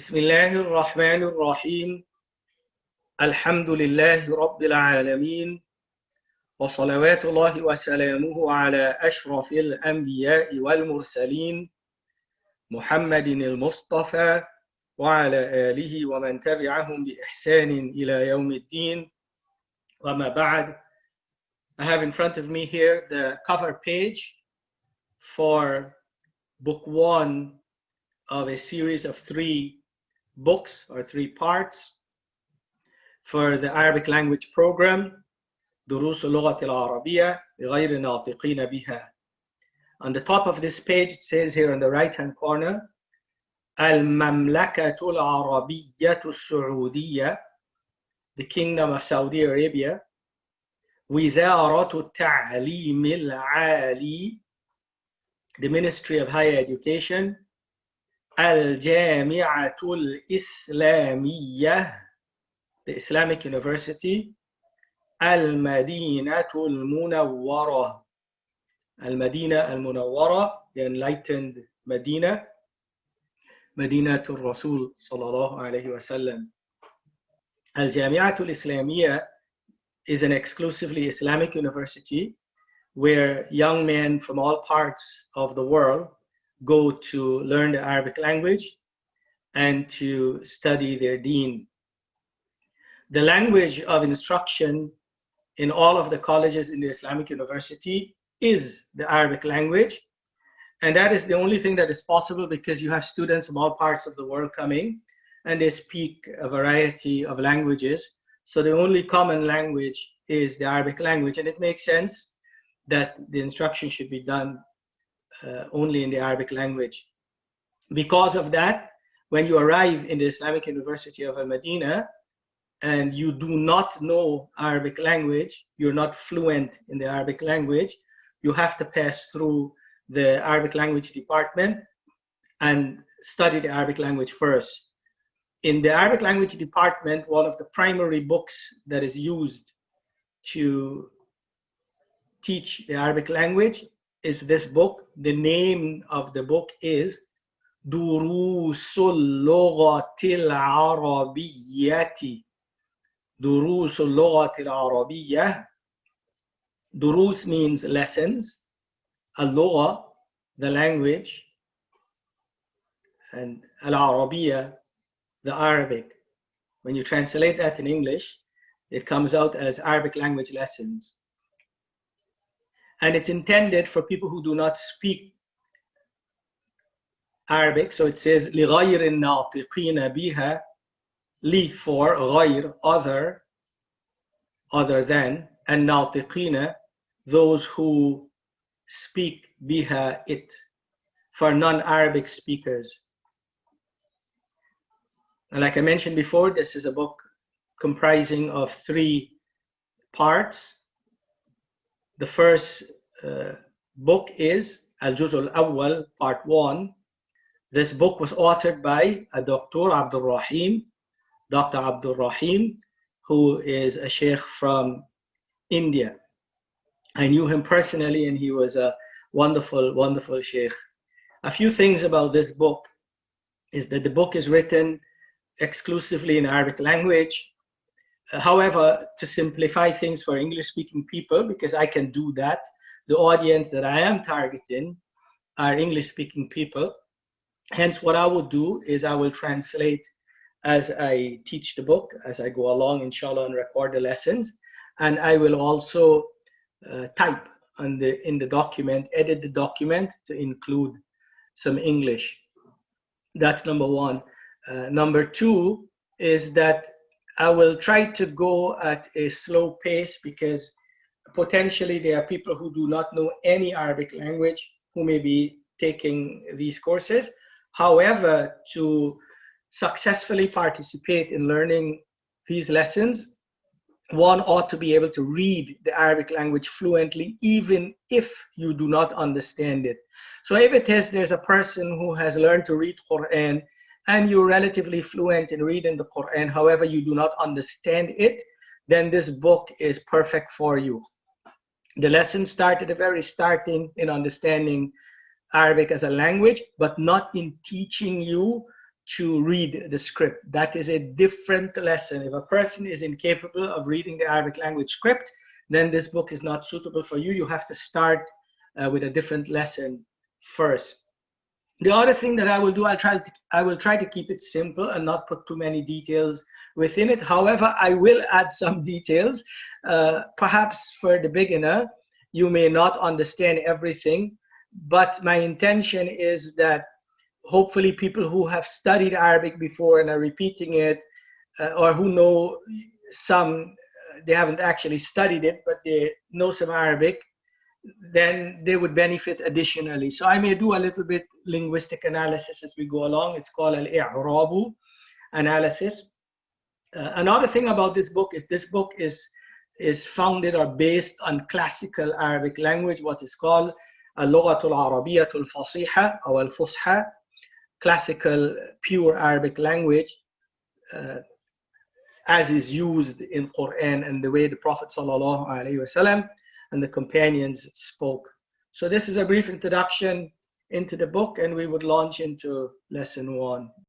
بسم الله الرحمن الرحيم الحمد لله رب العالمين وصلوات الله وسلامه على أشرف الأنبياء والمرسلين محمد المصطفى وعلى آله ومن تبعهم بإحسان إلى يوم الدين. وما بعد. I have in front of me here the cover page for book 1 of a series of 3 books or 3 parts for the Arabic language program, دروس اللغة العربية لغير ناطقين بها. On the top of this page, it says here on the right-hand corner, المملكة العربية السعودية, the Kingdom of Saudi Arabia, وزارة التعليم العالي, the Ministry of Higher Education, الجامعة الإسلامية, the Islamic University, المدينة المنورة, المدينة المنورة, the enlightened Medina, مدينة الرسول صلى الله عليه وسلم. الجامعة الإسلامية is an exclusively Islamic university where young men from all parts of the world go to learn the Arabic language and to study their deen. The language of instruction in all of the colleges in the Islamic University is the Arabic language. And that is the only thing that is possible because you have students from all parts of the world coming and they speak a variety of languages. So the only common language is the Arabic language. And it makes sense that the instruction should be done only in the Arabic language. Because of that, when you arrive in the Islamic University of Al-Madinah, and you do not know Arabic language, you're not fluent in the Arabic language, you have to pass through the Arabic language department and study the Arabic language first. In the Arabic language department, one of the primary books that is used to teach the Arabic language is this book. The name of the book is Durusul Lughatil Arabiyyati. دروس اللغة العربية. Durus means lessons. اللغة, the language. And al-Arabiya, the Arabic. When you translate that in English, it comes out as Arabic language lessons. And it's intended for people who do not speak Arabic. So it says لغير الناطقين بها, li for غير, other than, and ناطقين, those who speak biha, it, for non-Arabic speakers. And like I mentioned before, this is a book comprising of 3 parts. The first book is Al-Juz al-Awwal, part 1. This book was authored by Dr. Abdul Rahim, who is a sheikh from India. I knew him personally and he was a wonderful, wonderful sheikh. A few things about this book is that the book is written exclusively in Arabic language. However, to simplify things for English-speaking people, because I can do that, the audience that I am targeting are English-speaking people. Hence, what I will do is I will translate as I teach the book, as I go along, inshallah, and record the lessons. And I will also type in the document, edit the document to include some English. That's number 1. Number 2 is that I will try to go at a slow pace because potentially there are people who do not know any Arabic language who may be taking these courses. However, to successfully participate in learning these lessons, one ought to be able to read the Arabic language fluently, even if you do not understand it. So if it is there's a person who has learned to read Quran and you're relatively fluent in reading the Quran, however you do not understand it, then this book is perfect for you. The lesson start at the very starting in understanding Arabic as a language, but not in teaching you to read the script. That is a different lesson. If a person is incapable of reading the Arabic language script, then this book is not suitable for you. You have to start with a different lesson first. The other thing that I will do, I will try to keep it simple and not put too many details within it. However, I will add some details. Perhaps for the beginner, you may not understand everything, but my intention is that hopefully people who have studied Arabic before and are repeating it, or who know some, they haven't actually studied it, but they know some Arabic, then they would benefit additionally. So I may do a little bit linguistic analysis as we go along. It's called al-i'rabu analysis. Another thing about this book is founded or based on classical Arabic language, what is called اللغة العربية الفصيحة أو الفصحى, classical pure Arabic language, as is used in Quran and the way the Prophet sallallahu alaihi wasallam and the companions spoke. So this is a brief introduction into the book, and we would launch into lesson 1.